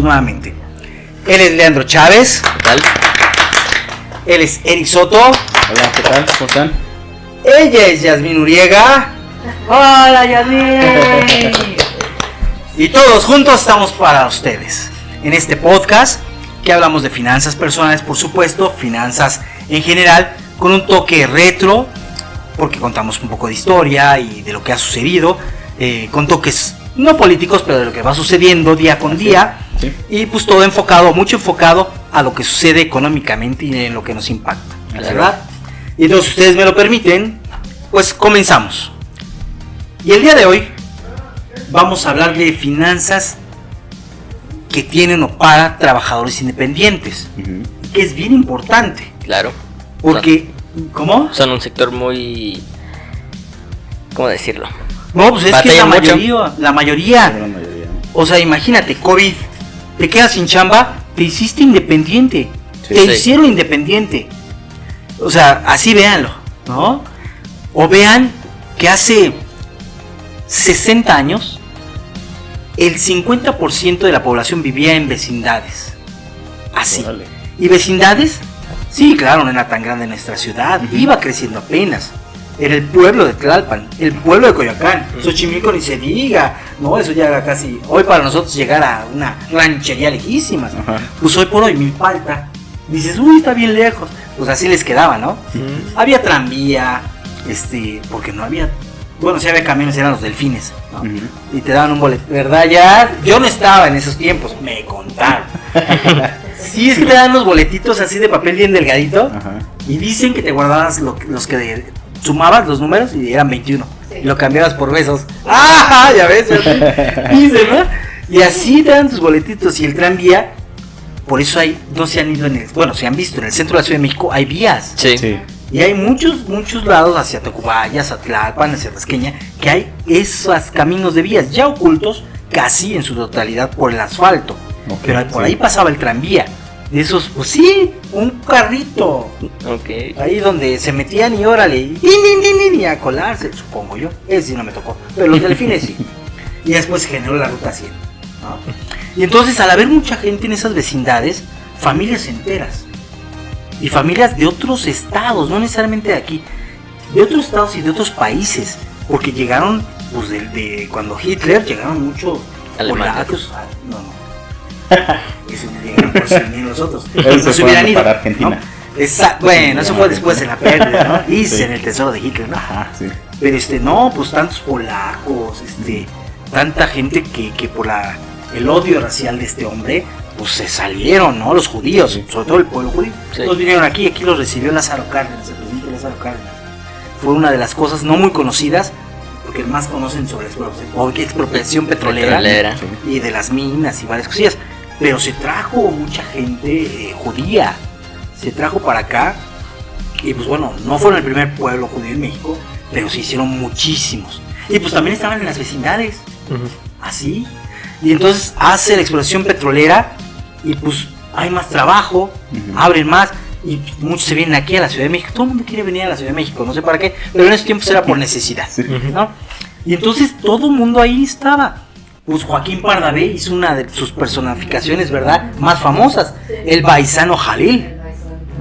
nuevamente. Él es Leandro Chávez. ¿Qué tal? Él es Eric Soto. Hola, ¿qué tal? ¿Cómo están? Ella es Yasmín Uriega. Hola, Yasmín. Y todos juntos estamos para ustedes en este podcast que hablamos de finanzas personales, por supuesto, finanzas en general, con un toque retro, porque contamos un poco de historia y de lo que ha sucedido, con toques no políticos, pero de lo que va sucediendo día con día, sí. Y pues todo mucho enfocado a lo que sucede económicamente y en lo que nos impacta, ¿verdad? Y entonces, si ustedes me lo permiten, pues comenzamos. Y el día de hoy vamos a hablar de finanzas que tienen o para trabajadores independientes, que es bien importante. Claro. Porque, ¿cómo? Son un sector muy... ¿Cómo decirlo? No, pues es que Batalla la mucho. mayoría, La mayoría, ¿no? o sea, imagínate, COVID, te quedas sin chamba, te hiciste independiente, Sí, te sí. hicieron independiente. O sea, así véanlo, ¿no? O vean que hace 60 años, el 50% de la población vivía en vecindades. Así. Órale. ¿Y vecindades? Sí, claro, no era tan grande nuestra ciudad, iba creciendo apenas. Era el pueblo de Tlalpan, el pueblo de Coyoacán, Xochimilco ni se diga, no, eso ya era casi, hoy para nosotros llegar a una ranchería lejísima, Ajá. pues hoy por hoy Milpalta, dices, uy, está bien lejos, pues así les quedaba, ¿no? Había tranvía, porque no había, bueno, sí había camiones, eran los delfines, ¿no? Y te daban un boleto, ¿verdad? Ya, yo no estaba en esos tiempos, me contaron. Sí, es que te dan los boletitos así de papel bien delgadito. Ajá. Y dicen que te guardabas los que sumabas los números y eran 21. Sí. Y lo cambiabas por besos. ¡Ah! Ya ves. Dicen, ¿no? Y así te dan tus boletitos. Y el tranvía, por eso no se han ido se han visto en el centro de la Ciudad de México, hay vías. Sí. Sí. Y hay muchos lados hacia Tacubaya, hacia Tlalpan, hacia Tasqueña, que hay esos caminos de vías ya ocultos, casi en su totalidad por el asfalto. Okay, Pero por sí. ahí pasaba el tranvía. De esos, pues sí, un carrito. Ok. Ahí donde se metían y órale, y a colarse, supongo yo. Ese sí no me tocó, pero los delfines sí. Y después se generó la ruta 100, ¿no? Y entonces, al haber mucha gente en esas vecindades, familias enteras. Y familias de otros estados, no necesariamente de aquí, de otros estados y de otros países. Porque llegaron, pues de cuando Hitler, llegaron muchos Alemanes. polacos. No. Eso me llegaron por ser ni nosotros. Ellos se Se hubieran fueron ido, para Argentina. ¿no? Bueno, eso fue después en la pérdida, ¿no? Y Sí. en el tesoro de Hitler, ¿no? Ajá, sí. Pero no, pues tantos polacos, tanta gente que por el odio racial de este hombre, pues se salieron, ¿no? Los judíos, Sí. sobre todo el pueblo judío. Sí. Los vinieron aquí los recibió Lázaro Cárdenas, el presidente Lázaro Cárdenas. Fue una de las cosas no muy conocidas, porque más conocen sobre expropiación petrolera. Sí. Y de las minas y varias cosillas. Pero se trajo mucha gente judía, se trajo para acá. Y pues bueno, no fueron el primer pueblo judío en México, pero se hicieron muchísimos. Y pues también estaban en las vecindades, así. Y entonces hace la explotación petrolera y pues hay más trabajo, abren más. Y muchos se vienen aquí a la Ciudad de México. Todo el mundo quiere venir a la Ciudad de México, no sé para qué, pero en esos tiempos era por necesidad, Sí. ¿no? Y entonces todo el mundo ahí estaba. Pues Joaquín Pardavé hizo una de sus personificaciones, ¿verdad?, más famosas, el Baizano Jalil,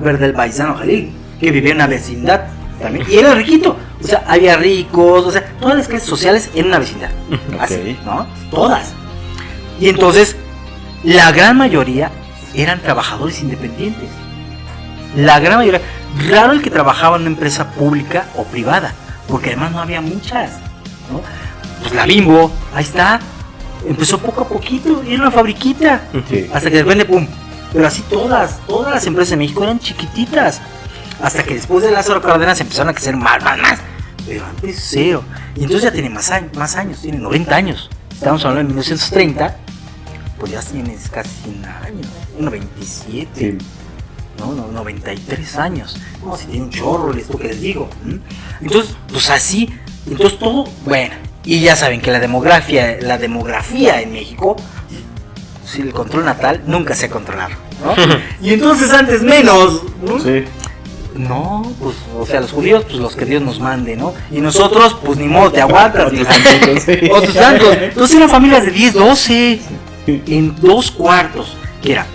¿verdad? El Baizano Jalil, que vivía en una vecindad también, y era riquito, o sea, había ricos, o sea, todas las clases sociales en una vecindad, así, ¿no? Todas. Y entonces, la gran mayoría eran trabajadores independientes, la gran mayoría, raro el que trabajaba en una empresa pública o privada, porque además no había muchas, ¿no? Pues la Bimbo, ahí está. Empezó poco a poquito, era una fabriquita, Sí. hasta que de repente pum. Pero así todas las empresas de México eran chiquititas, hasta que después de Lázaro Cárdenas empezaron a crecer más, pero antes cero. Y entonces ya tiene más años, tiene 90 años. Estamos hablando de 1930, pues ya tienes casi 100 años, 97, Sí. ¿no? 93 años. No, si tiene un chorro, esto que les digo. Entonces, pues así, entonces todo, bueno. Y ya saben que la demografía en México, si el control natal nunca se ha controlado, ¿no? Y entonces antes menos, ¿no? Sí. No, pues, o sea, los judíos, pues los que Dios nos mande, ¿no? Y nosotros, pues ni modo, te aguantas, Otros ni- santitos, sí. Otros santos. Entonces eran familias de 10, 12, en 2 cuartos, que era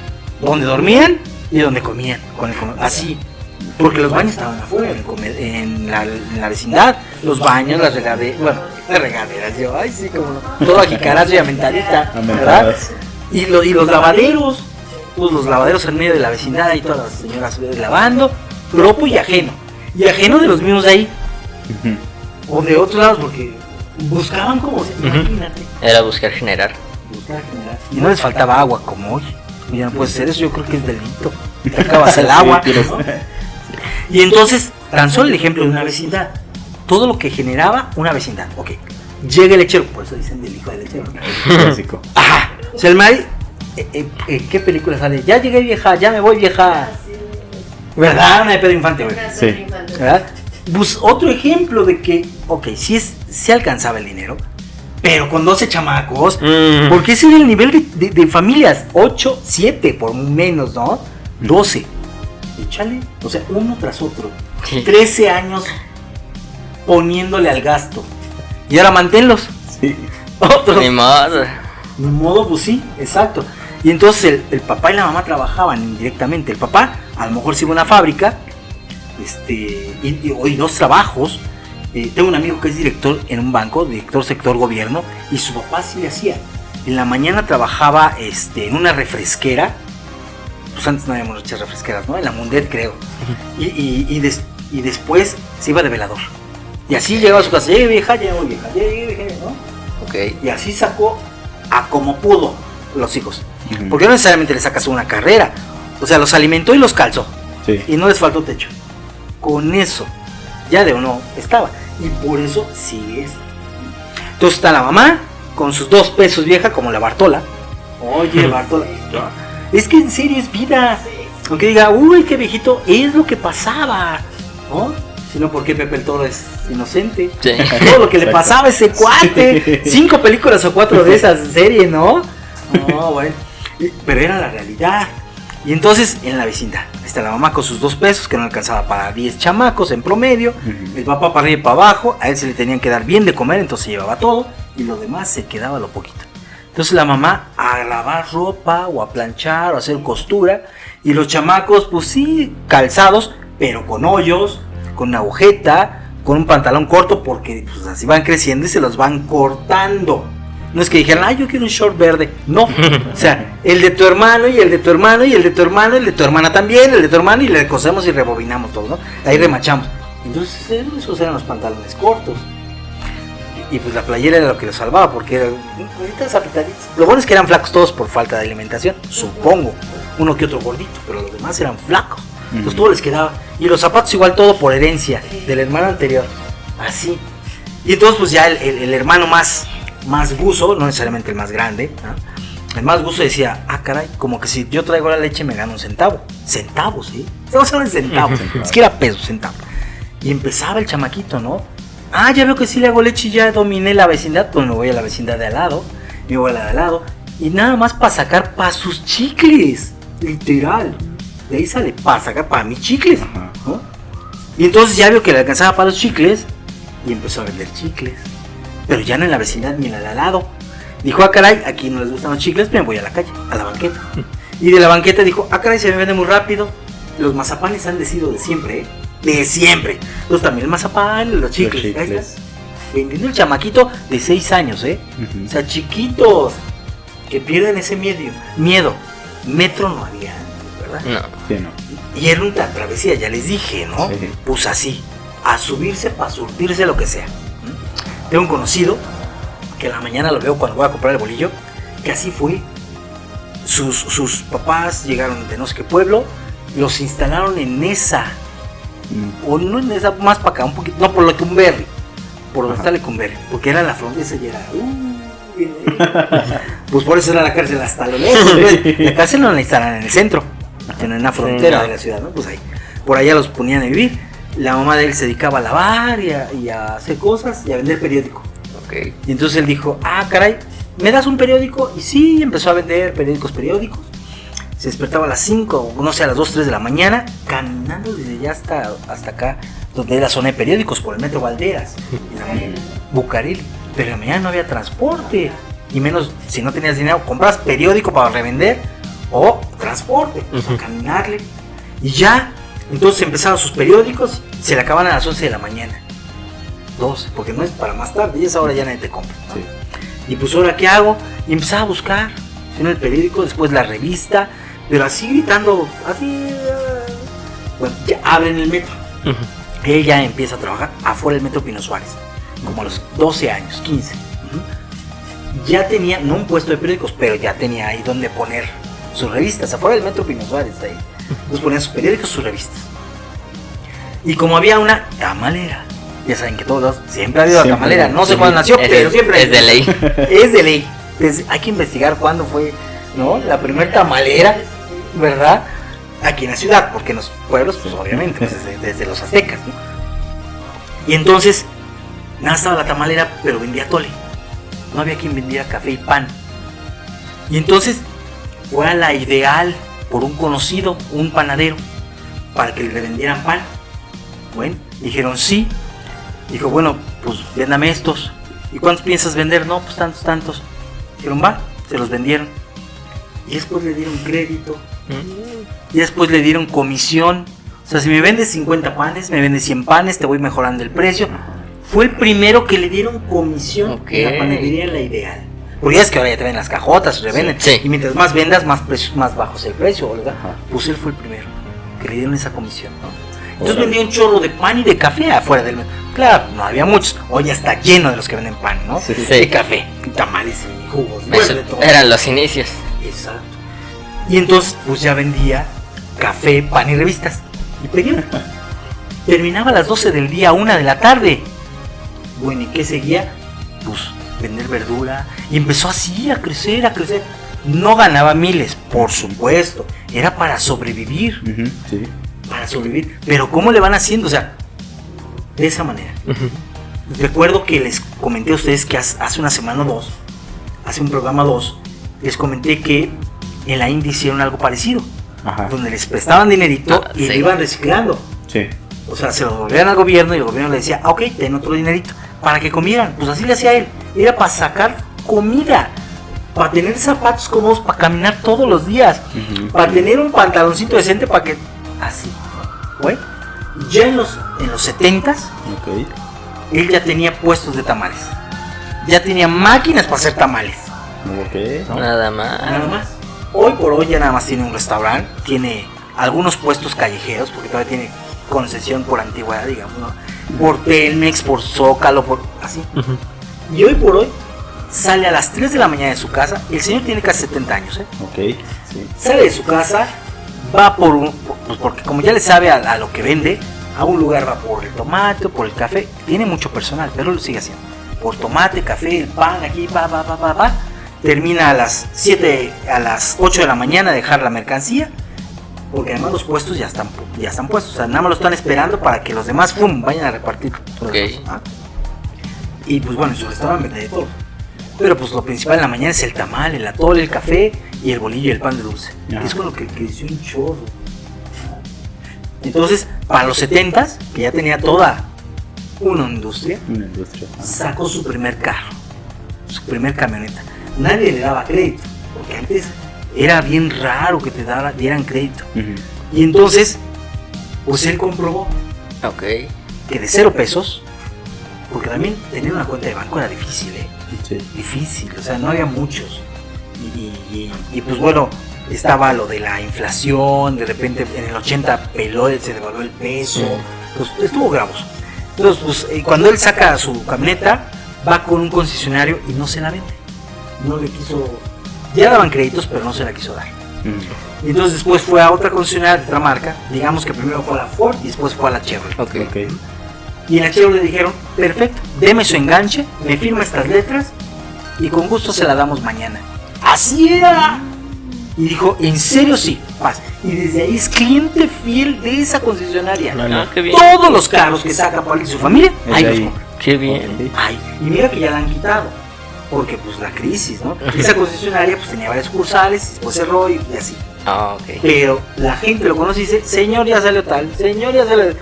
donde dormían y donde comían, así. Porque los baños estaban afuera, en la vecindad, los baños, las regaderas, yo, ay sí, como no, todo ajicarazo y amentadita, ¿verdad? Y los lavaderos, pues los lavaderos en medio de la vecindad, ahí todas las señoras lavando, propio y ajeno de los mismos de ahí, o de otros lados, porque buscaban como, imagínate. Era buscar generar. Y no les faltaba agua como hoy. Y ya no puede ser eso, yo creo que es delito. Te acabas el agua, ¿no? Y entonces, tan solo el ejemplo de una vecindad. Todo lo que generaba una vecindad. Ok, llega el lechero, por eso dicen del hijo del lechero. Clásico. Ajá, o sea, el Mari, ¿qué película sale? Ya llegué vieja, ya me voy vieja. ¿Verdad? Una de Pedro Infante, güey. Sí. ¿Verdad? Pues otro ejemplo de que, ok, sí alcanzaba el dinero, pero con 12 chamacos, porque ese era el nivel de familias, 8, 7 por menos, ¿no? 12. Échale, o sea, uno tras otro. 13 años poniéndole al gasto. Y ahora manténlos. Sí. Otros. Ni modo. Ni modo, pues sí, exacto. Y entonces el papá y la mamá trabajaban indirectamente. El papá a lo mejor se iba a una fábrica, y 2 trabajos. Tengo un amigo que es director en un banco, director sector gobierno, y su papá sí le hacía. En la mañana trabajaba en una refresquera. Pues antes no habíamos muchas refresqueras, ¿no? En la Mundet, creo. Y después se iba de velador. Y así llegaba a su casa, llegué vieja, ¿no? Ok. Y así sacó a como pudo los hijos. Porque no necesariamente le sacas una carrera. O sea, los alimentó y los calzó. Sí. Y no les faltó techo. Con eso, ya de uno estaba. Y por eso sigues. Entonces está la mamá con sus 2 pesos vieja, como la Bartola. Oye, Bartola. Es que en serio es vida. Aunque diga, uy, qué viejito, es lo que pasaba, ¿no? Sino porque Pepe el Toro es inocente. Sí. Todo lo que le pasaba a ese cuate. 5 películas o 4 de esas series, ¿no? No, bueno. Pero era la realidad. Y entonces en la vecindad está la mamá con sus 2 pesos que no alcanzaba para 10 chamacos en promedio. El papá para arriba y para abajo. A él se le tenían que dar bien de comer, entonces llevaba todo. Y lo demás se quedaba lo poquito. Entonces la mamá a lavar ropa o a planchar o a hacer costura. Y los chamacos, pues sí, calzados, pero con hoyos, con una agujeta, con un pantalón corto, porque pues así van creciendo y se los van cortando. No es que dijeran, ay, yo quiero un short verde. No, o sea, el de tu hermano y el de tu hermano y el de tu hermano, el de tu hermana también, el de tu hermano, y le cosemos y rebobinamos todo, ¿no? Ahí remachamos. Entonces esos eran los pantalones cortos. Y pues la playera era lo que los salvaba, porque eran apretaditos. Lo bueno es que eran flacos todos por falta de alimentación, supongo. Uno que otro gordito, pero los demás eran flacos. Entonces todo les quedaba. Y los zapatos igual todo por herencia del hermano anterior. Así. Y entonces pues ya el hermano más buzo, no necesariamente el más grande, ¿no? El más buzo decía, ah caray, como que si yo traigo la leche me gano un centavo. Centavos, ¿sí? Estamos hablando de centavos. Es que era peso, centavo. Y empezaba el chamaquito, ¿no? Ah, ya veo que sí le hago leche y ya dominé la vecindad. Pues me voy a la vecindad de al lado. Me voy a la de al lado. Y nada más para sacar para sus chicles. Literal. De ahí sale para sacar para mis chicles, ¿no? Y entonces ya vio que le alcanzaba para los chicles. Y empezó a vender chicles. Pero ya no en la vecindad ni en la de al lado. Dijo, ah caray, aquí no les gustan los chicles, me voy a la calle, a la banqueta. Y de la banqueta dijo, ah caray, se me vende muy rápido. Los mazapanes han sido de siempre, ¿eh? De siempre. Entonces también el mazapán, los chicles. Ahí está. Vendiendo el chamaquito de 6 años, ¿eh? O sea, chiquitos que pierden ese miedo. Metro no había, ¿verdad? No. Sí, no. Y era una travesía, ya les dije, ¿no? Sí. Pues así, a subirse para surtirse lo que sea. Tengo un conocido que en la mañana lo veo cuando voy a comprar el bolillo, que así fue. Sus papás llegaron de no sé qué pueblo, los instalaron en esa, o no en esa, más para acá, un poquito, no, por Lecumberri, por donde está Lecumberri, porque era la frontera y era, pues por eso era la cárcel hasta lo lejos. La cárcel no la instalan en el centro, sino en la frontera de la ciudad, ¿no? Pues ahí, por allá los ponían a vivir. La mamá de él se dedicaba a lavar y a hacer cosas y a vender periódico. Ok. Y entonces él dijo, ah, caray, ¿me das un periódico? Y sí, empezó a vender periódicos. Se despertaba a las 5, no sé, a las 2, 3 de la mañana, caminando desde allá hasta acá, donde era zona de periódicos, por el metro Valderas, en la mañana, Bucareli. Pero en la mañana no había transporte. y menos si no tenías dinero, comprabas periódico para revender o transporte, pues, a caminarle. Y ya, entonces empezaban sus periódicos, se le acaban a las 11 de la mañana. 12, porque no es para más tarde, y esa hora ya nadie te compra, ¿no? Sí. Y pues ahora qué hago, y empezaba a buscar en el periódico, después la revista, pero así gritando, así, bueno, ya abren el metro. Él ya empieza a trabajar afuera del metro Pino Suárez, como a los 12 años, 15. Ya tenía, no un puesto de periódicos, pero ya tenía ahí donde poner sus revistas, afuera del metro Pino Suárez, ahí. Entonces ponían sus periódicos, sus revistas. Y como había una tamalera, ya saben que todos siempre ha habido la tamalera, no sé cuándo nació, pero siempre es de ley. Es de ley. Entonces, hay que investigar cuándo fue, ¿no? La primera tamalera, ¿verdad? Aquí en la ciudad, porque en los pueblos, pues obviamente, pues, desde los aztecas, ¿no? Y entonces, nada, estaba la tamalera, pero vendía atole. No había quien vendiera café y pan. Y entonces, fue a la ideal por un conocido, un panadero, para que le revendieran pan. Bueno, dijeron sí. Dijo, bueno, pues véndame estos. ¿Y cuántos piensas vender? No, pues tantos. Dijeron, va, se los vendieron. Y después le dieron crédito. Y después le dieron comisión. O sea, si me vendes 50 panes, me vendes 100 panes, te voy mejorando el precio. Fue el primero que le dieron comisión en la panadería en la ideal. Porque ya es que ahora ya te ven las cajotas, se revenden. Sí. Y mientras más vendas, más bajo es el precio, ¿verdad? Pues él fue el primero que le dieron esa comisión, ¿no? Entonces vendía un chorro de pan y de café afuera del metro. Claro, no había muchos. Hoy ya está lleno de los que venden pan, ¿no? Sí. De café, y tamales y jugos. Eso de todo. eran los inicios. Exacto. Y entonces, pues ya vendía café, pan y revistas. Y periódico. Terminaba a las 12 del día, 1 de la tarde. Bueno, ¿y qué seguía? Pues vender verdura. Y empezó así a crecer, a crecer. No ganaba miles, por supuesto. Era para sobrevivir. Sí. Para sobrevivir. Pero ¿cómo le van haciendo? O sea, de esa manera. Recuerdo que les comenté a ustedes que hace una semana o dos, hace un programa 2, les comenté que en la India hicieron algo parecido. Ajá. Donde les prestaban dinerito y sí. lo iban reciclando. Sí. O sea, se lo devolvían al gobierno y el gobierno le decía, ok, ten otro dinerito para que comieran. Pues así le hacía él. Era para sacar comida, para tener zapatos cómodos, para caminar todos los días, para tener un pantaloncito decente para que... Así. Bueno, ya en los 70s, Ok. él ya tenía puestos de tamales. Ya tenía máquinas para hacer tamales. Ok. ¿No? Nada más. Nada más. Hoy por hoy ya nada más tiene un restaurante, tiene algunos puestos callejeros, porque todavía tiene concesión por antigüedad, digamos, ¿no? Por Telmex, por Zócalo, por así. Y hoy por hoy sale a las 3 de la mañana de su casa. El señor tiene casi 70 años, ¿eh? Ok. Sí. Sale de su casa, va pues porque como ya le sabe a lo que vende, a un lugar va por el tomate, por el café. Tiene mucho personal, pero lo sigue haciendo. Por tomate, café, el pan, aquí, va. Termina a las 8 de la mañana a dejar la mercancía, porque además los puestos ya están puestos, o sea, nada más lo están esperando para que los demás vayan a repartir. Okay. ¿Ah? Y pues bueno, en su restaurante vende de todo. Pero pues lo principal en la mañana es el tamal, el atole, el café y el bolillo y el pan de dulce. Ajá. Es con lo que creció un chorro. Entonces, para los 70s, que ya tenía toda una industria, Una industria. sacó su primer carro, su primer camioneta. Nadie le daba crédito, porque antes era bien raro que te dieran crédito. Y entonces, pues él comprobó Ok. que de 0 pesos, porque también tener una cuenta de banco era difícil, Sí. difícil, o sea, no había muchos. Y pues bueno, estaba lo de la inflación, de repente en el 80 se devaluó el peso, pues estuvo gravoso. Entonces, pues cuando él saca su camioneta, va con un concesionario y no se la vende. No le quiso, ya daban créditos, pero no se la quiso dar. Y entonces después fue a otra concesionaria de otra marca, digamos que primero fue a la Ford y después fue a la Chevrolet. Ok. Ok. Y en la Chevrolet le dijeron, perfecto, deme su enganche, me firma estas letras y con gusto se la damos mañana. ¡Así era! Y dijo, ¿en serio? Sí, paz. Y desde ahí es cliente fiel de esa concesionaria. Ah, qué bien. Todos los carros que saca para él y su familia, Es ahí de los ahí. compra. Qué bien. Ok. Ay, y mira que ya la han quitado, porque pues la crisis, ¿no? Esa concesionaria pues tenía varias sucursales, después cerró y así. Ah, ok. Pero la gente lo conoce y dice, señor, ya salió tal, señor, ya salió.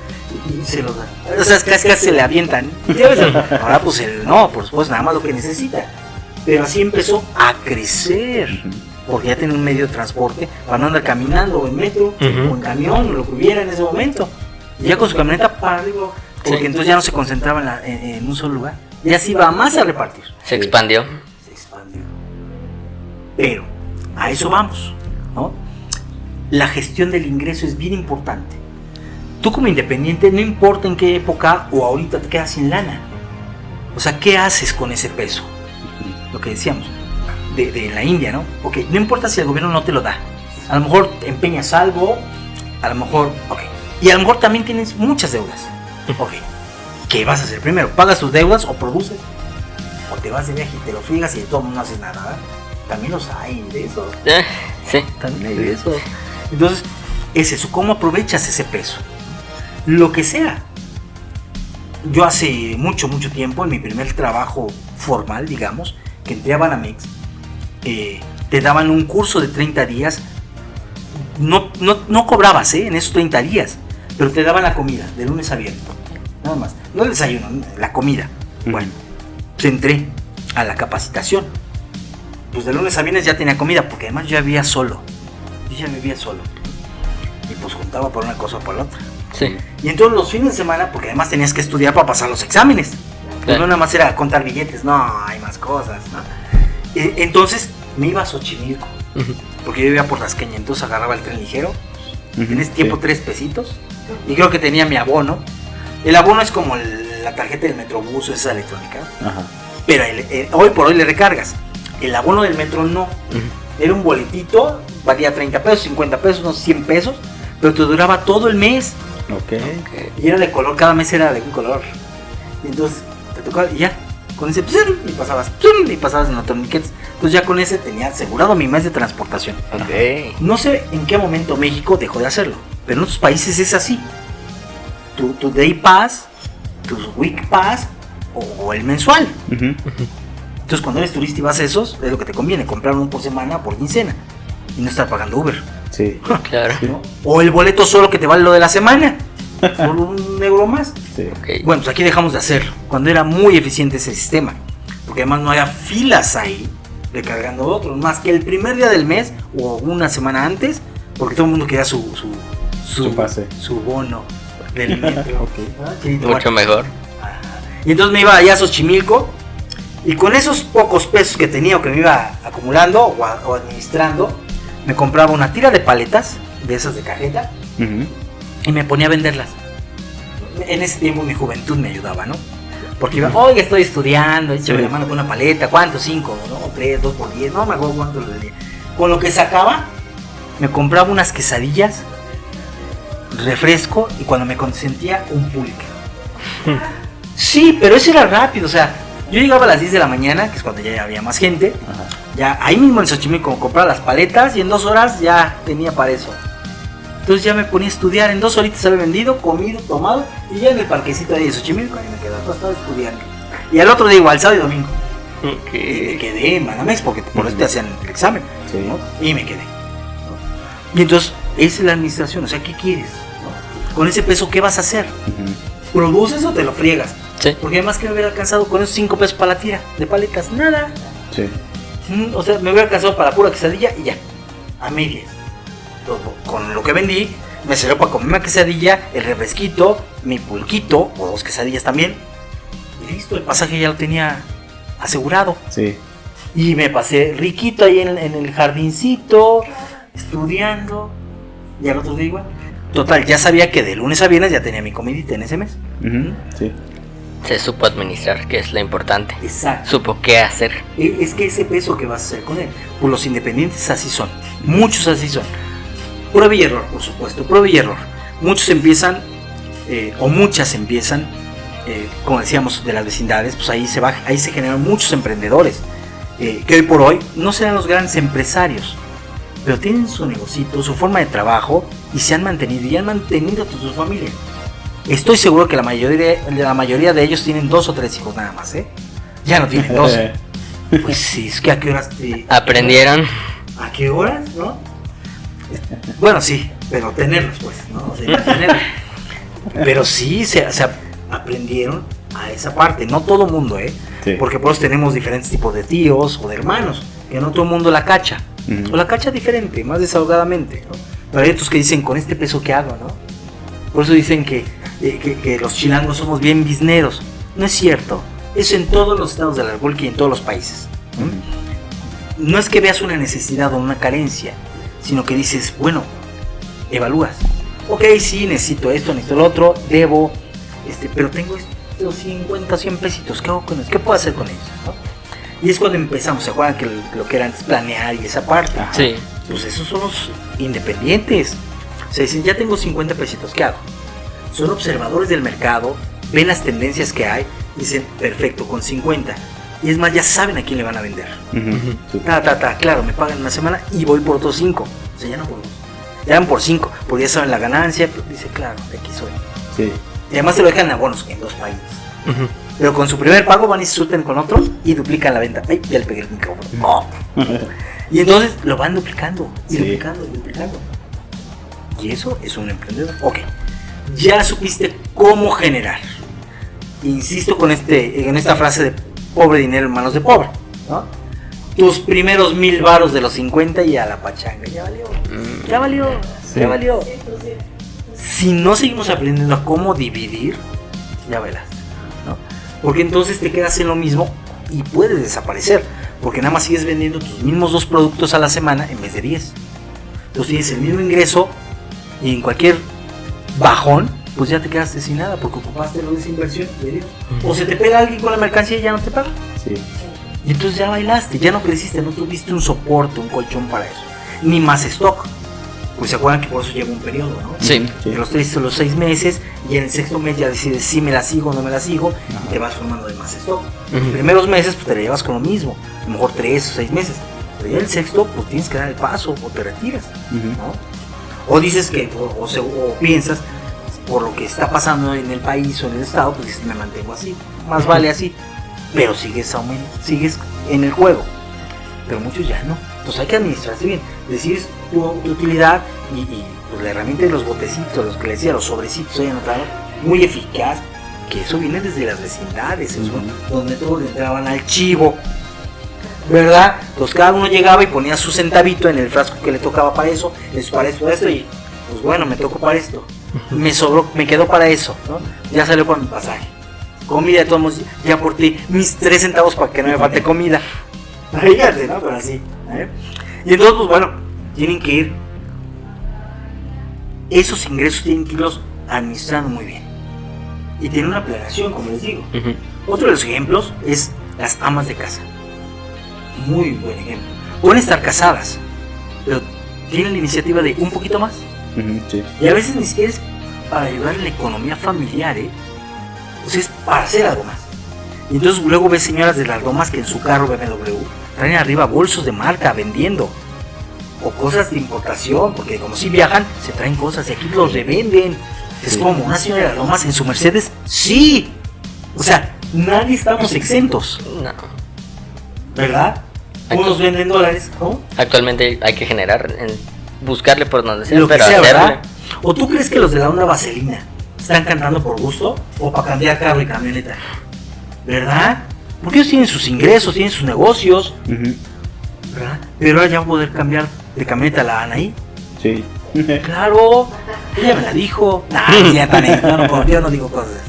Y se lo dan. O sea, casi se le avientan. ¿Ya ves? Ahora pues no, por supuesto, nada más lo que necesita. Pero así empezó a crecer, porque ya tenía un medio de transporte para no andar caminando o en metro, o en camión, o lo que hubiera en ese momento. Y ya con su camioneta para arriba, porque entonces ya no se concentraba en un solo lugar. Ya se iba más a repartir. Se expandió. Se expandió. Pero a eso vamos, ¿no? La gestión del ingreso es bien importante. Tú como independiente, no importa en qué época o ahorita te quedas sin lana. O sea, ¿qué haces con ese peso? Lo que decíamos, de la India, ¿no? Ok, no importa si el gobierno no te lo da. A lo mejor empeñas algo, a lo mejor, ok. Y a lo mejor también tienes muchas deudas. Ok, ¿qué vas a hacer primero? ¿Pagas tus deudas o produces? O te vas de viaje y te lo friegas y de todo mundo no haces nada, ¿verdad? También los hay de eso. Sí. También hay de eso. Entonces, es eso, ¿cómo aprovechas ese peso? Lo que sea. Yo hace mucho tiempo, en mi primer trabajo formal, digamos, que entré a Banamex, te daban un curso de 30 días. No cobrabas en esos 30 días, pero te daban la comida, de lunes a viernes. Nada más. No el desayuno, la comida. Bueno, pues entré a la capacitación. Pues de lunes a viernes ya tenía comida, porque además yo vivía solo. Yo ya vivía solo. Y pues juntaba por una cosa o por la otra. Sí. Y entonces los fines de semana, porque además tenías que estudiar para pasar los exámenes. Pues no nada más era contar billetes, no, hay más cosas, ¿no? Entonces me iba a Xochimilco, porque yo vivía por Tasqueña, entonces agarraba el tren ligero. En ese tiempo 3 pesitos. Y creo que tenía mi abono. El abono es como la tarjeta del Metrobús, esa electrónica. Ajá. Pero hoy por hoy le recargas. El abono del metro no. Era un boletito, valía 30 pesos, 50 pesos, unos 100 pesos, pero te duraba todo el mes. Okay. Y era de color, cada mes era de un color. Y entonces te tocaba y ya, con ese y pasabas en los torniquetes. Entonces ya con ese tenía asegurado mi mes de transportación. Okay. No sé en qué momento México dejó de hacerlo, pero en otros países es así. Tu Day Pass, tu Week Pass o el mensual. Entonces cuando eres turista y vas a esos, es lo que te conviene, comprar uno por semana, por quincena, y no estar pagando Uber. Sí. Claro. ¿No? O el boleto solo que te vale lo de la semana, por €1 más. Sí. Okay. Bueno, pues aquí dejamos de hacerlo, cuando era muy eficiente ese sistema, porque además no había filas ahí, recargando otros, más que el primer día del mes, o una semana antes, porque todo el mundo quería su pase, su bono del metro. Okay. Mucho mejor. Y entonces me iba allá a Xochimilco, y con esos pocos pesos que tenía o que me iba acumulando o administrando, me compraba una tira de paletas, de esas de cajeta, y me ponía a venderlas. En ese tiempo mi juventud me ayudaba, ¿no? Porque iba, oiga, estoy estudiando, échame la mano con una paleta, ¿cuánto? 5, ¿no? 3, 2 por 10, no me acuerdo cuánto le vendía. Con lo que sacaba, me compraba unas quesadillas, refresco, y cuando me consentía, un pulque. Sí, pero eso era rápido, o sea, yo llegaba a las 10 de la mañana, que es cuando ya había más gente. Ajá. Ya ahí mismo en Xochimilco compraba las paletas y en 2 horas ya tenía para eso. Entonces ya me ponía a estudiar, en 2 horitas había vendido, comido, tomado, y ya en el parquecito ahí de Xochimilco ahí me quedaba, estaba estudiando. Y al otro día igual, sábado y domingo. Y me quedé en Banamex, porque por eso te hacían el examen, ¿no? Y me quedé, ¿no? Y entonces, esa es la administración, o sea, ¿qué quieres? ¿No? Con ese peso, ¿qué vas a hacer? ¿Produces o te lo friegas? Sí. Porque además que me hubiera alcanzado con esos 5 pesos para la tira de paletas, nada. Sí. O sea, me hubiera alcanzado para la pura quesadilla y ya, a medias. Entonces, con lo que vendí, me salió para comer una quesadilla, el refresquito, mi pulquito, o 2 quesadillas también. Y listo, el pasaje ya lo tenía asegurado. Sí. Y me pasé riquito ahí en el jardincito, estudiando, y al otro día igual. Total, ya sabía que de lunes a viernes ya tenía mi comidita en ese mes. Sí. Se supo administrar, que es lo importante. Exacto. Supo qué hacer. Es que ese peso que vas a hacer con él, pues los independientes así son, muchos así son. Prueba y error, por supuesto, prueba y error. Muchos empiezan, o muchas empiezan, como decíamos, de las vecindades, pues ahí se generan muchos emprendedores, que hoy por hoy no serán los grandes empresarios, pero tienen su negocito, su forma de trabajo, y se han mantenido, y han mantenido a su familia. Estoy seguro que la mayoría de ellos tienen 2 o 3 hijos nada más, Ya no tienen 12. Pues sí, es que a qué horas aprendieron. ¿A qué horas, no? Bueno, sí, pero tenerlos, pues, ¿no? O sea, tenerlos. Pero sí, se aprendieron a esa parte, no todo mundo, Sí. porque pues tenemos diferentes tipos de tíos o de hermanos, que no todo el mundo la cacha, o la cacha diferente, más desahogadamente, ¿no? Pero hay otros que dicen, con este peso que hago, ¿no? Por eso dicen que los chilangos somos bien bizneros. No es cierto, eso en todos los estados de la República y en todos los países, ¿no? No es que veas una necesidad o una carencia, sino que dices, bueno, evalúas. Ok, sí, necesito esto, necesito lo otro, debo, pero tengo estos 50, 100 pesitos, ¿qué hago con eso? ¿Qué puedo hacer con ellos? ¿No? Y es cuando empezamos, ¿se acuerdan que lo que era antes planear y esa parte? Sí. Pues esos son los independientes. O sea, dicen, ya tengo 50 pesitos, ¿qué hago? Son observadores del mercado, ven las tendencias que hay, dicen, perfecto, con 50. Y es más, ya saben a quién le van a vender. Sí. Claro, me pagan una semana y voy por otros 5. O sea, ya no por 2. Ya van por 5, porque ya saben la ganancia, pero dice, claro, de aquí soy. Sí. Y además se lo dejan a bonos en 2 países. Pero con su primer pago van y se surten con otro y duplican la venta. Ay, ya le pegué el micrófono. ¡Oh! Y entonces lo van duplicando, y Sí. duplicando. Y eso es un emprendedor. Ok, ya supiste cómo generar. Insisto en esta frase de pobre dinero en manos de pobre, ¿no? Tus primeros 1000 varos de los 50 y a la pachanga. Ya valió. Si no seguimos aprendiendo a cómo dividir, ya verás, ¿no? Porque entonces te quedas en lo mismo y puedes desaparecer, porque nada más sigues vendiendo tus mismos 2 productos a la semana en vez de 10. Entonces tienes el mismo ingreso y en cualquier bajón, pues ya te quedaste sin nada porque ocupaste lo de esa inversión. O se te pega alguien con la mercancía y ya no te paga. Sí. Y entonces ya bailaste, ya no creciste, no tuviste un soporte, un colchón para eso. Ni más stock. Pues se acuerdan que por eso lleva un periodo, ¿no? Sí. De los 6 meses y en el 6º mes ya decides si me la sigo o no me la sigo y te vas formando de más stock. Los primeros meses pues te la llevas con lo mismo, a lo mejor 3 o 6 meses. Pero ya en el 6º pues tienes que dar el paso o te retiras, ¿no? O dices que, o piensas, por lo que está pasando en el país o en el estado, pues dices, me mantengo así, más vale así. Pero sigues en el juego. Pero muchos ya no. Entonces hay que administrarse bien. Decides tu utilidad y pues la herramienta de los botecitos, los que les decía, los sobrecitos ahí anotados, muy eficaz. Que eso viene desde las vecindades, eso, donde todos le entraban al chivo, ¿verdad? Entonces cada uno llegaba y ponía su centavito en el frasco que le tocaba para eso, para esto, y pues bueno, me tocó para esto. Me sobró, me quedó para eso, ¿no? Ya salió para mi pasaje. Comida de todos modos, ya aporté mis 3 centavos para que no me falte comida. Fíjate, ¿no? Pero así, ¿eh? Y entonces, pues bueno, tienen que ir. Esos ingresos tienen que irlos administrando muy bien. Y tienen una planeación, como les digo. Otro de los ejemplos es las amas de casa. Muy buen ejemplo. Pueden estar casadas, pero tienen la iniciativa de un poquito más. Sí. Y a veces ni siquiera es para ayudar en la economía familiar, pues es para hacer algo más. Y entonces luego ves señoras de las lomas que en su carro BMW traen arriba bolsos de marca vendiendo. O cosas de importación, porque como si viajan, se traen cosas y aquí los revenden. Es como una señora de las lomas en su Mercedes. ¡Sí! O sea, nadie estamos exentos. No. ¿Verdad? Unos venden dólares, ¿no? Actualmente hay que generar, buscarle por donde sea, Lo que pero sea, hacerle. ¿verdad? ¿O tú crees que los de la onda vaselina están cantando por gusto o para cambiar carro y camioneta? ¿Verdad? Porque ellos tienen sus ingresos, tienen sus negocios, ¿verdad? Pero ahora ya va a poder cambiar de camioneta a la Anaí. Sí. Claro, ella me la dijo. Ya tan yo no digo cosas.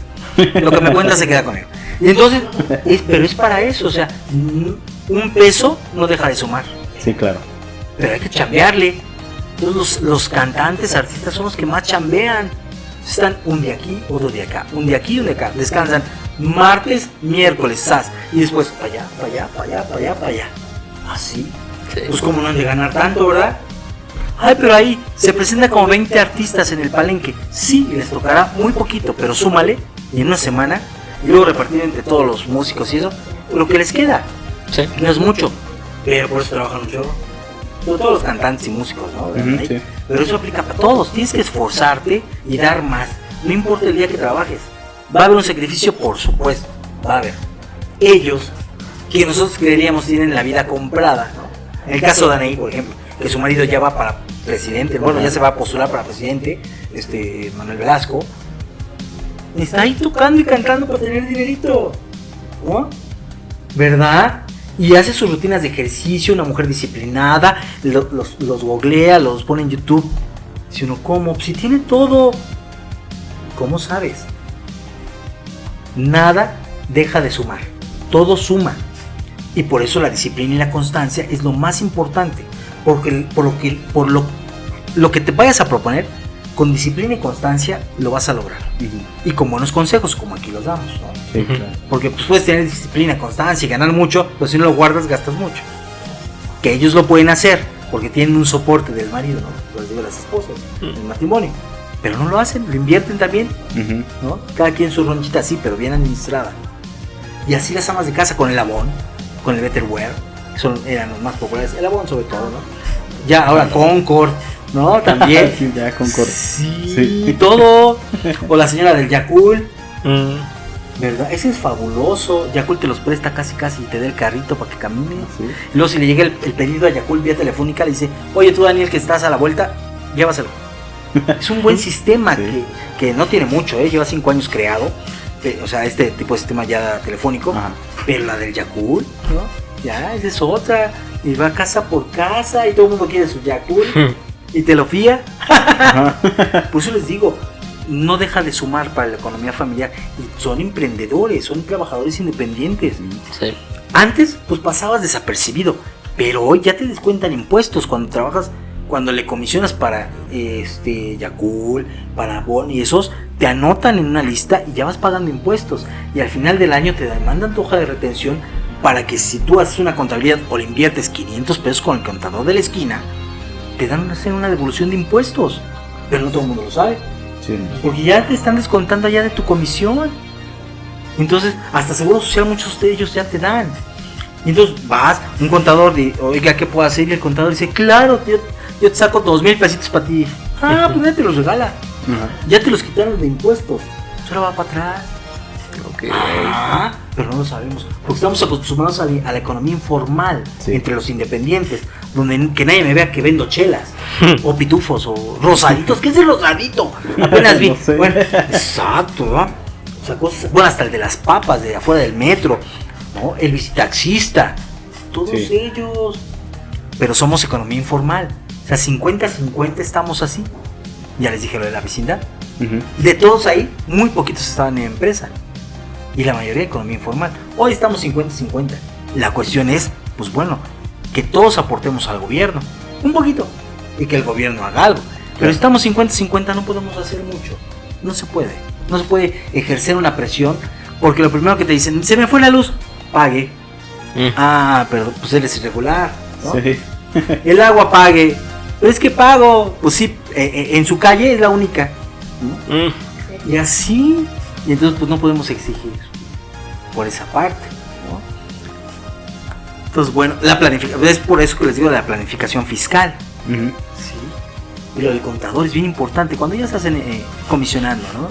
Lo que me cuenta se queda conmigo. Y entonces, pero es para eso, o sea, un peso no deja de sumar. Sí, claro. Pero hay que chambearle. Entonces los cantantes, artistas son los que más chambean. Están un día aquí, otro día acá, un día aquí, un día acá. Descansan martes, miércoles, sas. Y después para allá, para allá, para allá, para allá, para allá. Así. Sí. Pues como no han de ganar tanto, ¿verdad? Ay, pero ahí se presentan como 20 artistas en el palenque. Sí, les tocará muy poquito, pero súmale. Y en una semana, y luego repartir entre todos los músicos y eso, lo que les queda. Sí. No es mucho, pero por eso trabajan un chorro. Sobre todo los cantantes y músicos, ¿no? Sí. Pero eso aplica para todos. Tienes que esforzarte y dar más. No importa el día que trabajes. Va a haber un sacrificio, por supuesto. Va a haber. Ellos, que nosotros creeríamos tienen la vida comprada, ¿no? En el caso de Anaí, por ejemplo, que su marido ya va para presidente, bueno, ya se va a postular para presidente, Manuel Velasco. Está ahí tocando y cantando para tener dinerito, ¿no? ¿Verdad? Y hace sus rutinas de ejercicio, una mujer disciplinada, los googlea, los pone en YouTube. Si uno, ¿cómo? Si tiene todo, ¿cómo sabes? Nada deja de sumar, todo suma. Y por eso la disciplina y la constancia es lo más importante, porque lo que te vayas a proponer, con disciplina y constancia lo vas a lograr. Y con buenos consejos, como aquí los damos, ¿no? Sí, claro. Porque pues puedes tener disciplina, constancia y ganar mucho, pero si no lo guardas, gastas mucho. Que ellos lo pueden hacer, porque tienen un soporte del marido, ¿no? Los digo, las esposas, el matrimonio. Pero no lo hacen, lo invierten también, ¿no? Cada quien su ronchita así, pero bien administrada. Y así las amas de casa con el Avon, con el Betterware, eran los más populares. El Avon sobre todo, ¿no? Ya, ahora Concord, ¿no? También. Sí, ya Concord. Sí, y todo. O la señora del Yakult. ¿Verdad? Ese es fabuloso. Yakult te los presta casi y te da el carrito para que camines. Sí. Y luego si le llega el pedido a Yakult vía telefónica, le dice, oye tú Daniel que estás a la vuelta, llévaselo. Es un buen sistema que no tiene mucho, lleva 5 años creado. O sea, este tipo de sistema ya telefónico. Ajá. Pero la del Yakult, ¿no? Ya, esa es otra. Y va casa por casa y todo el mundo quiere su Yakult. Y te lo fía. Por eso les digo, no deja de sumar para la economía familiar. Y son emprendedores, son trabajadores independientes. Sí. Antes, pues pasabas desapercibido, pero hoy ya te descuentan impuestos cuando trabajas, cuando le comisionas para Yakult, para Avon y esos, te anotan en una lista y ya vas pagando impuestos. Y al final del año te mandan tu hoja de retención para que si tú haces una contabilidad o le inviertes 500 pesos con el contador de la esquina, te dan una devolución de impuestos. Pero no todo el mundo lo sabe. Sí. Porque ya te están descontando ya de tu comisión. Entonces, hasta seguro social muchos de ellos ya te dan. Y entonces vas, un contador dice, oiga, ¿qué puedo hacer? Y el contador dice, claro, yo te saco 2,000 pesitos para ti. Ah, pues ya te los regala. Ya te los quitaron de impuestos. Solo va para atrás. Okay. Pero no lo sabemos. Porque estamos acostumbrados a la economía informal, entre los independientes, donde que nadie me vea que vendo chelas, o pitufos, o rosaditos. ¿Qué es el rosadito? Apenas vi. No sé. Bueno, exacto, ¿no? O sea, cosas, bueno, hasta el de las papas de afuera del metro, ¿no? El visitaxista, todos ellos. Pero somos economía informal. O sea, 50-50 estamos así. Ya les dije lo de la vecindad. De todos ahí, muy poquitos estaban en empresa. Y la mayoría de economía informal. Hoy estamos 50-50. La cuestión es, pues bueno, que todos aportemos al gobierno. Un poquito. Y que el gobierno haga algo. Pero si estamos 50-50 no podemos hacer mucho. No se puede. No se puede ejercer una presión. Porque lo primero que te dicen, se me fue la luz, pague. Pero pues él es irregular, ¿no? Sí. El agua, pague. Pero es que pago. Pues sí, en su calle es la única, ¿no? Y así. Y entonces pues no podemos exigir por esa parte, ¿no? Entonces bueno, la planificación, es por eso que les digo de la planificación fiscal. Sí. Y lo del contador es bien importante cuando ya estás comisionando, ¿no?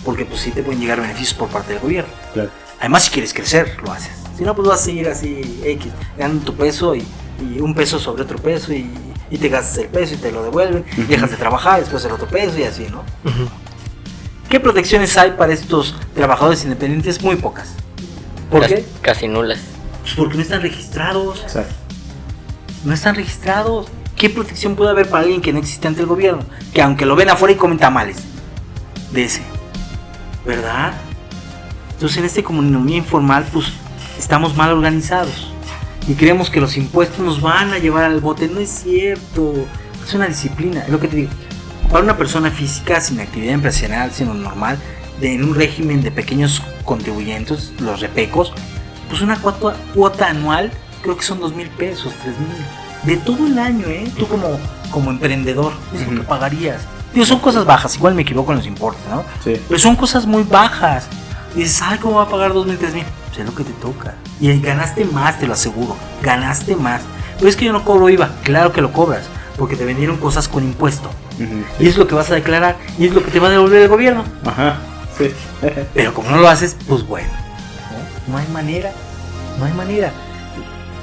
Porque pues sí te pueden llegar beneficios por parte del gobierno. Claro. Además si quieres crecer, lo haces. Si no, pues vas a seguir así X, ganando tu peso y un peso sobre otro peso y te gastas el peso y te lo devuelven, dejas de trabajar, después el otro peso y así, ¿no? ¿Qué protecciones hay para estos trabajadores independientes? Muy pocas. ¿Por qué? Casi nulas. Pues porque no están registrados. Exacto. No están registrados. ¿Qué protección puede haber para alguien que no existe ante el gobierno? Que aunque lo ven afuera y comen tamales de ese, ¿verdad? Entonces en esta economía informal pues estamos mal organizados y creemos que los impuestos nos van a llevar al bote. No es cierto. Es una disciplina, es lo que te digo. Para una persona física sin actividad empresarial, sino normal, en un régimen de pequeños contribuyentes, los repecos, pues una cuota anual creo que son 2,000 pesos, 3,000. De todo el año, tú como emprendedor, es lo que pagarías. Digo, son cosas bajas, igual me equivoco en los importes, ¿no? Sí. Pero son cosas muy bajas. Y dices, ay, ¿cómo va a pagar 2,000, 3,000? Pues es lo que te toca. Y ganaste más, te lo aseguro, ganaste más. Pero es que yo no cobro IVA, claro que lo cobras, porque te vendieron cosas con impuesto. Y es lo que vas a declarar y es lo que te va a devolver el gobierno. Sí. Pero como no lo haces, pues bueno, no hay manera.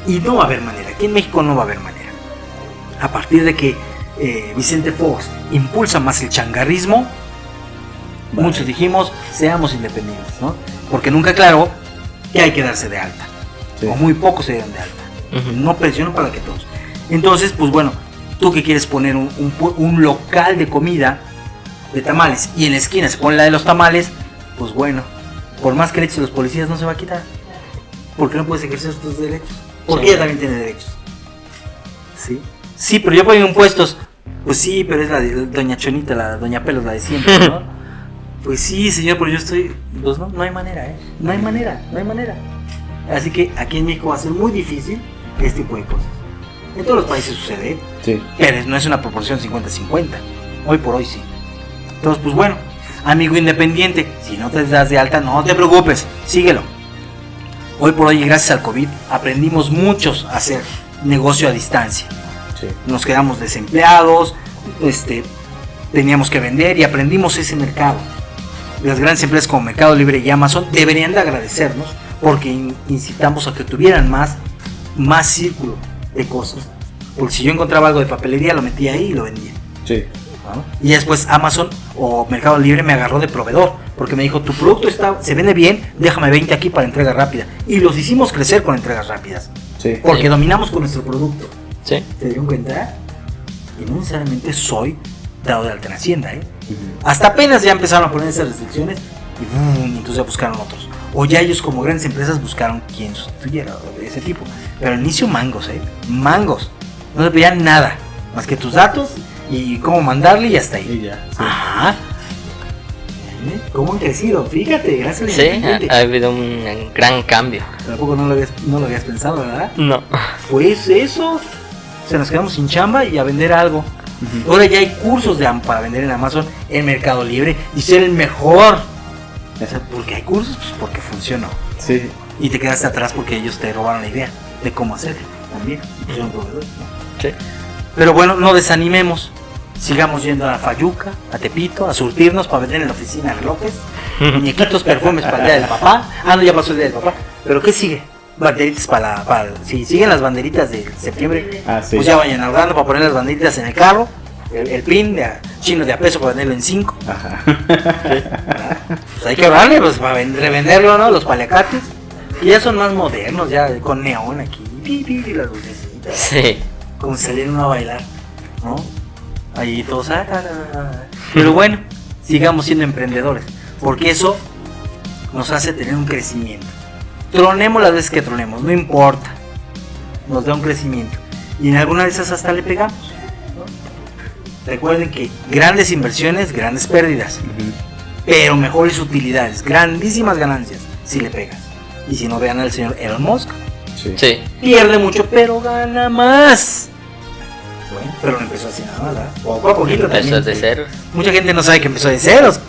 Y no va a haber manera. Aquí en México no va a haber manera. A partir de que Vicente Fox impulsa más el changarrismo, Vale. Muchos dijimos, seamos independientes, ¿no? Porque nunca aclaró que hay que darse de alta. Sí. O muy pocos se dieron de alta. Ujú. No presiono para que todos. Entonces, pues bueno, tú que quieres poner un local de comida, de tamales, y en la esquina se pone la de los tamales, pues bueno, por más que le echen los policías no se va a quitar. Porque no puedes ejercer tus derechos. Porque Sí. ella también tiene derechos. ¿Sí? Sí, pero yo pongo impuestos. Pues sí, pero es la de doña Chonita, la doña Pelos, la de siempre, ¿no? Pues sí, señor, pero yo estoy... Pues no hay manera, ¿eh? No hay manera. Así que aquí en México va a ser muy difícil este tipo de cosas. En todos los países sucede, ¿eh? Sí. Pero no es una proporción 50-50. Hoy por hoy sí. Entonces, pues bueno, amigo independiente, si no te das de alta, no te preocupes, síguelo. Hoy por hoy, gracias al COVID, aprendimos muchos a hacer negocio a distancia. Sí. Nos quedamos desempleados, teníamos que vender y aprendimos ese mercado. Las grandes empresas como Mercado Libre y Amazon deberían de agradecernos porque incitamos a que tuvieran más círculo de cosas. Porque si yo encontraba algo de papelería, lo metía ahí y lo vendía, Sí. ¿no? Y después Amazon o Mercado Libre me agarró de proveedor porque me dijo, tu producto se vende bien, déjame 20 aquí para entrega rápida. Y los hicimos crecer con entregas rápidas Sí. porque Sí. dominamos con nuestro producto. Sí. ¿Se dieron cuenta? Y no necesariamente soy dado de alta en Hacienda, ¿eh? Ujú. Hasta apenas ya empezaron a poner esas restricciones y entonces ya buscaron otros. O ya ellos como grandes empresas buscaron quien sustituyera de ese tipo. Pero al inicio mangos, mangos. No te pedían nada, más que tus datos y cómo mandarle y hasta ahí. Y ya. Sí. Ajá. ¿Cómo han crecido? Fíjate, gracias a Sí, independiente. ha habido un gran cambio. Tampoco no lo habías pensado, ¿verdad? No. Pues eso. Se nos quedamos sin chamba y a vender algo. Ujú. Ahora ya hay cursos para vender en Amazon, en Mercado Libre y ser el mejor. O sea, porque hay cursos, pues porque funcionó. Sí. Y te quedaste atrás porque ellos te robaron la idea de cómo hacerlo también. Son proveedores, ¿no? Sí. Pero bueno, no desanimemos. Sigamos yendo a Fayuca, a Tepito, a surtirnos para vender en la oficina relojes, muñequitos, perfumes para el día del papá. Ah, no, ya pasó el día del papá. Pero ¿qué sigue? Banderitas si siguen las banderitas de septiembre, Ah, sí. pues ya vayan ahorrando para poner las banderitas en el carro. El pin chino de a peso para venderlo en 5. Ajá. Pues hay que ahorrarle, pues para revenderlo, ¿no? Los paliacates. Y ya son más modernos, ya con neón aquí. Y las lucecitas. Sí. Como si salieran a bailar, ¿no? Ahí todos. Pero bueno, sigamos siendo emprendedores. Porque eso nos hace tener un crecimiento. Tronemos las veces que tronemos, no importa. Nos da un crecimiento. Y en alguna de esas hasta le pegamos, ¿no? Recuerden que grandes inversiones, grandes pérdidas. Ujú. Pero mejores utilidades, grandísimas ganancias si le pegas. Y si no, vean al señor Elon Musk. Sí. Sí. Pierde mucho, pero gana más. Bueno, pero no empezó así nada más, ¿verdad? Poco a poquito Empezó también. de ceros. Mucha gente no sabe que empezó de ceros.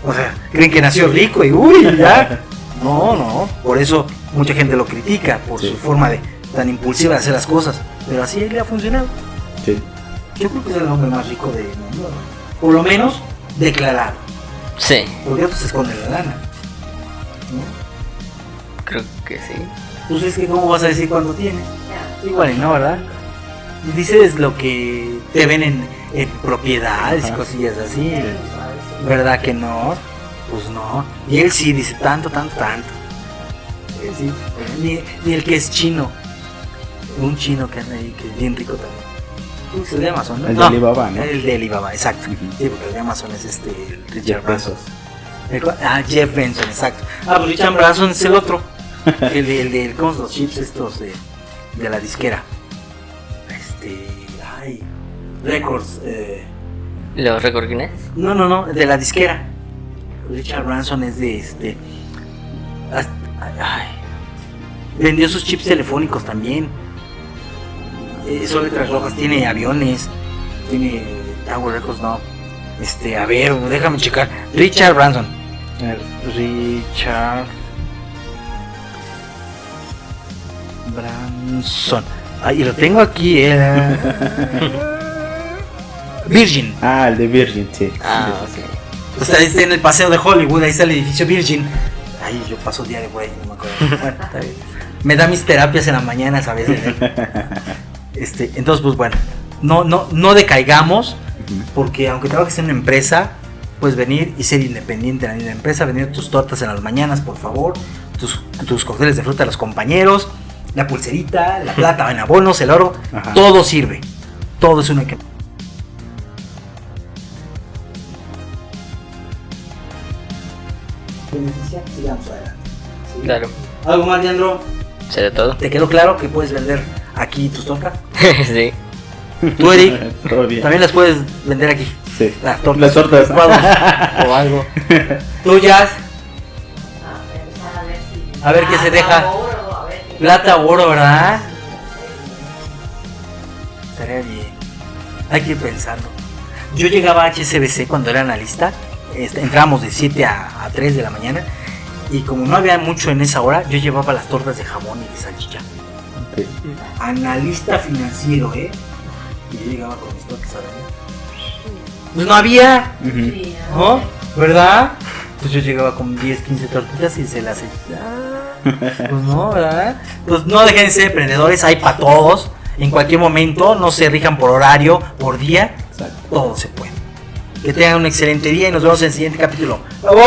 O sea, creen que nació rico y uy, ya. No, por eso mucha gente lo critica por Sí. su forma tan impulsiva de hacer las cosas. Pero así le ha funcionado. Sí. Yo creo que es el hombre más rico del mundo, ¿no? Por lo menos declarado. Sí. Porque otros se esconden la lana, ¿no? Creo que sí. Pues es que cómo vas a decir cuándo tiene. Igual y no, ¿verdad? Dices lo que te ven en propiedades y Ajá. cosillas así. ¿Verdad que no? Pues no. Y él sí dice tanto. Él sí. Ni el que es chino. Un chino que anda ahí, que es bien rico también. Es el de Amazon, ¿no? El de Alibaba, ¿no? El de Alibaba, exacto. Ujú. Sí, porque el de Amazon es el Richard Jeff Branson. Bezos. Jeff Benson, exacto. Pues Richard Branson es el otro. el de ¿cómo son los chips estos de la disquera? Records. ¿Los récord Guinness? No, de la disquera. Richard Branson es de vendió sus chips telefónicos también. Son letras rojas, tiene aviones, tiene Tower Records, no. A ver, déjame checar. Richard Branson. A ver, Richard Branson. Ay, lo tengo aquí, Virgin. Ah, el de Virgin, sí. Ah, Sí, sí, ok. O sea, está en el paseo de Hollywood, ahí está el edificio Virgin. Ay, yo paso diario por ahí, no me acuerdo. Bueno, está bien. Me da mis terapias en las mañanas a veces. Entonces, pues bueno, no decaigamos, Ujú. porque aunque trabajes en una empresa, puedes venir y ser independiente en la empresa, vender tus tortas en las mañanas, por favor, tus cócteles de fruta a los compañeros, la pulserita, la plata en abonos, el oro, Ajá. todo sirve, todo es una que... Sigamos adelante. ¿Sí? Claro. ¿Algo más, Leandro? ¿Será todo? ¿Te quedó claro que puedes vender aquí tus tortas? Sí. Tú, Eric, Todo bien. también las puedes vender aquí. Sí. Las tortas. Las tortas. licuadas o algo. Tú, Jazz, a ver qué se deja. Plata o oro, ¿verdad? Estaría bien. Hay que pensarlo. Yo llegaba a HSBC cuando era analista. Entrábamos de 7 a 3 de la mañana. Y como no había mucho en esa hora, yo llevaba las tortas de jamón y de salchicha. Ok. Analista financiero, ¿eh? Y yo llegaba con mis tortas, ¿sabes? Pues no había, Ujú. ¿no? ¿Verdad? Pues yo llegaba con 10, 15 tortitas y se las pues no, ¿verdad? Pues no dejen de ser emprendedores, hay para todos. En cualquier momento, no se rijan por horario, por día, Exacto. todo se puede. Que tengan un excelente día y nos vemos en el siguiente capítulo. ¡Bravo!